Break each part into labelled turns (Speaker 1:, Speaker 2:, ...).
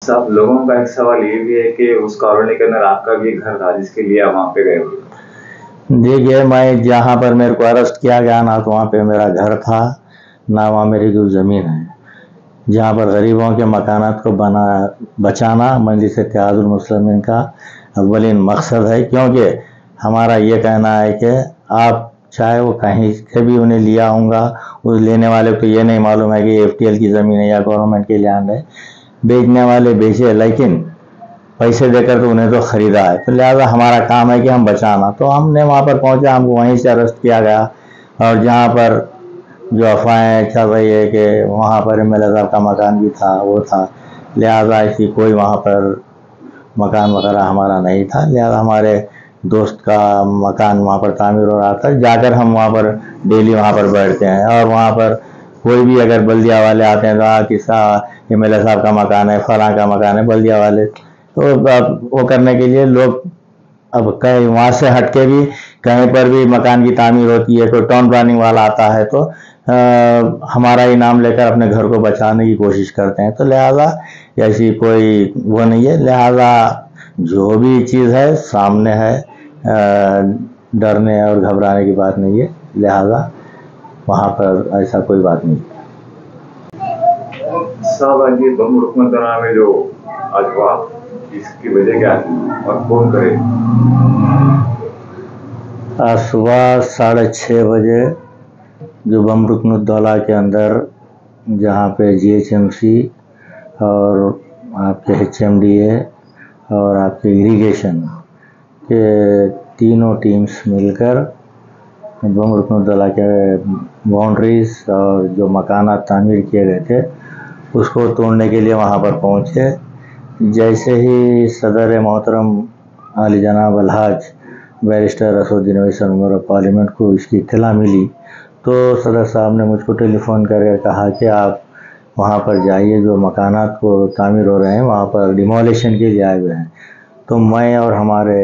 Speaker 1: सब लोगों का एक सवाल ये भी है कि उस कॉलोनी के अंदर आपका भी एक घर था जिसके लिए आप वहाँ पे गए हुए।
Speaker 2: देखिए, मैं जहाँ पर मेरे को अरेस्ट किया गया ना, तो वहाँ पे मेरा घर था ना, वहाँ मेरी कोई ज़मीन है। जहाँ पर गरीबों के मकानात को बचाना मजलिस इत्तेहादुल मुस्लिमीन का अव्वलीन मकसद है, क्योंकि हमारा ये कहना है कि आप चाहे वो कहीं से भी उन्हें लिया होगा, उस लेने वाले को ये नहीं मालूम है कि FTL की ज़मीन है या गवर्नमेंट के लैंड है। बेचने वाले बेचे, लेकिन पैसे देकर तो उन्हें तो ख़रीदा है, तो लिहाजा हमारा काम है कि हम बचाना। तो हमने वहाँ पर पहुँचा, हमको वहीं से अरेस्ट किया गया। और जहाँ पर जो अफवाहें चल रही है कि वहाँ पर MLA साहब का मकान भी था, वो था, लिहाजा ऐसी कोई वहाँ पर मकान वगैरह हमारा नहीं था। लिहाजा हमारे दोस्त का मकान वहाँ पर तामीर हो रहा था, जाकर हम वहाँ पर डेली वहाँ पर बैठते हैं। और वहाँ पर कोई भी अगर बल्दिया वाले आते हैं तो किस्सा MLA साहब का मकान है, फलां का मकान है, बल्दिया वाले, तो वो करने के लिए लोग अब कहीं वहाँ से हटके भी कहीं पर भी मकान की तामीर होती है, कोई टाउन प्लानिंग वाला आता है तो हमारा ही नाम लेकर अपने घर को बचाने की कोशिश करते हैं। तो लिहाजा ऐसी कोई वो नहीं है। लिहाजा जो भी चीज़ है सामने है, डरने और घबराने की बात नहीं है। लिहाजा वहाँ पर ऐसा कोई बात नहीं।
Speaker 1: साहब, ये बम रुकमत में जो आज हुआ, इसकी वजह क्या थी और कौन करे?
Speaker 2: आज सुबह 6:30 बजे जो बम रुकनुद्दौला के अंदर, जहाँ पे GHMC और आपके HMDA और आपके इरिगेशन के तीनों टीम्स मिलकर बम रुकनुद्दौला के बाउंड्रीज और जो मकानात तामीर किए गए थे उसको तोड़ने के लिए वहाँ पर पहुँचे। जैसे ही सदर मोहतरम आली जनाब अलहाज barrister Asaduddin Owaisi member of parliament को इसकी इत्तला मिली, तो सदर साहब ने मुझको टेलीफोन करके कहा कि आप वहाँ पर जाइए, जो मकानात को तामीर हो रहे हैं वहाँ पर डिमोलिशन के लिए आए हुए हैं। तो मैं और हमारे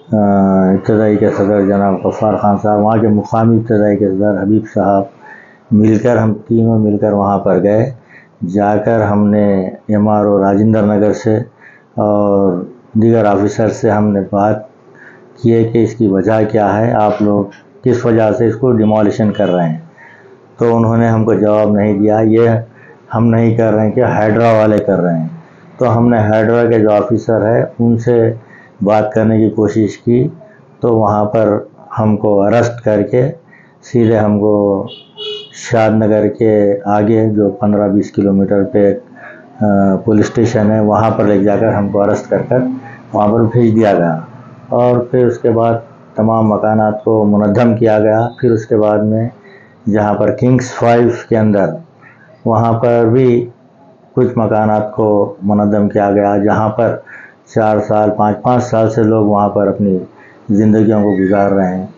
Speaker 2: इब्तदाई के सदर जनाब गफ्फार खान साहब, वहाँ के मुकामी इब्तदाई के सदर हबीब साहब मिलकर, हम तीनों मिलकर वहाँ पर गए। जाकर हमने MRO राजेंद्र नगर से और दीगर ऑफिसर से हमने बात किए कि इसकी वजह क्या है, आप लोग किस वजह से इसको डिमोलिशन कर रहे हैं। तो उन्होंने हमको जवाब नहीं दिया, ये हम नहीं कर रहे हैं कि हाइड्रा वाले कर रहे हैं। तो हमने हाइड्रा के जो ऑफिसर है उनसे बात करने की कोशिश की, तो वहाँ पर हमको अरेस्ट करके सीधे हमको शादनगर के आगे जो 15-20 किलोमीटर पे पुलिस स्टेशन है, वहाँ पर ले जाकर हमको अरेस्ट कर वहाँ पर भेज दिया गया। और फिर उसके बाद तमाम मकानात को मुनज़्ज़म किया गया। फिर उसके बाद में जहाँ पर किंग्स 5 के अंदर, वहाँ पर भी कुछ मकानात को मुनज़्ज़म किया गया, जहाँ पर 4 साल 5-5 साल से लोग वहाँ पर अपनी ज़िंदगियों को गुजार रहे हैं।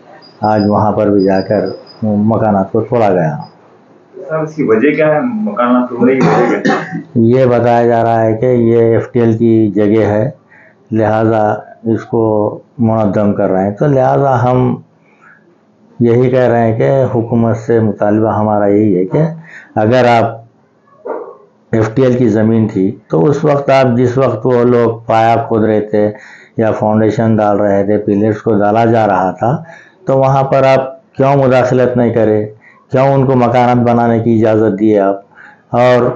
Speaker 2: आज वहाँ पर भी जाकर मकानात को तोड़ा गया।
Speaker 1: सर, इसकी वजह क्या है, मकानात तोड़ने की वजह क्या है?
Speaker 2: ये बताया जा रहा है कि ये FTL की जगह है, लिहाजा इसको मुनज़्ज़म कर रहे हैं। तो लिहाजा हम यही कह रहे हैं कि हुकूमत से मुतालबा हमारा यही है कि अगर आप FTL की ज़मीन थी तो उस वक्त आप, जिस वक्त वो लोग पाया खोद रहे थे या फाउंडेशन डाल रहे थे, पिलर्स को डाला जा रहा था, तो वहाँ पर आप क्यों मुदाखलत नहीं करे, क्यों उनको मकानात बनाने की इजाज़त दी आप। और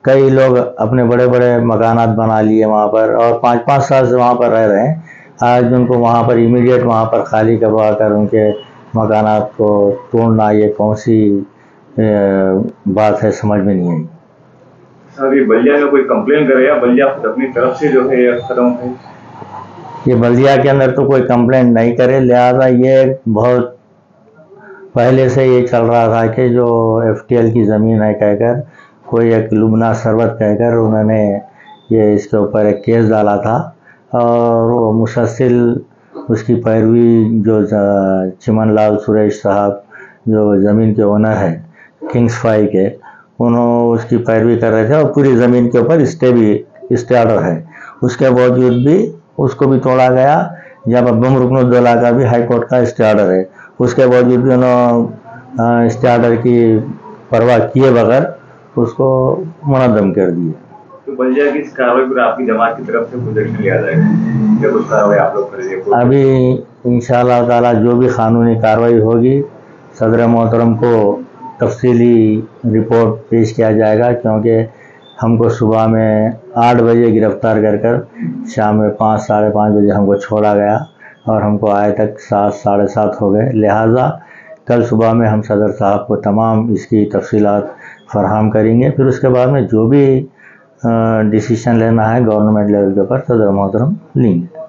Speaker 2: कई लोग अपने बड़े बड़े मकानात बना लिए वहाँ पर, और 5-5 साल से वहाँ पर रह रहे हैं। आज उनको वहाँ पर इमीडिएट वहाँ पर खाली करवा कर उनके मकानात को तोड़ना, ये कौन सी बात है, समझ में नहीं आई।
Speaker 1: सर, ये बल्दिया में कोई कंप्लेन करे या बल्दिया खुद अपनी तरफ से जो है ये कदम है?
Speaker 2: ये बल्दिया के अंदर तो कोई कंप्लेन नहीं करे, लिहाजा ये बहुत पहले से ये चल रहा था कि जो FTL की ज़मीन है कहकर, कोई एक लुबना सरवत कहकर उन्होंने ये इसके ऊपर एक केस डाला था, और वो मुसलसल उसकी पैरवी जो चिमन लाल सुरेश साहब जो ज़मीन के ओनर है किंग्स 5 के, उन्होंने उसकी पैरवी कर रहे थे और पूरी ज़मीन के ऊपर स्टे ऑर्डर है। उसके बावजूद भी उसको भी तोड़ा गया। जब बम रुकनुद्दौला का भी हाई कोर्ट का स्टे ऑर्डर है, उसके बावजूद भी उन्होंने स्टे ऑर्डर की परवाह किए बगैर उसको मुनज़्ज़म कर दिए।
Speaker 1: तो बल्जिया की इस कार्रवाई पर आपकी जमात की तरफ से कुछ एक्शन लिया जाएगा या कुछ कार्रवाई आप लोग करेंगे?
Speaker 2: अभी इंशाअल्लाह ताला जो भी कानूनी कार्रवाई होगी सदर मोहतरम को तफसीली रिपोर्ट पेश किया जाएगा, क्योंकि हमको सुबह में 8 बजे गिरफ्तार कर शाम में 5 साढ़े 5 बजे हमको छोड़ा गया और हमको आए तक 7 साढ़े 7 हो गए। लिहाजा कल सुबह में हम सदर साहब को तमाम इसकी तफसीलात फराहम करेंगे, फिर उसके बाद में जो भी डिसीजन लेना है गवर्नमेंट लेवल के ऊपर सदर मोहतरम लेंगे।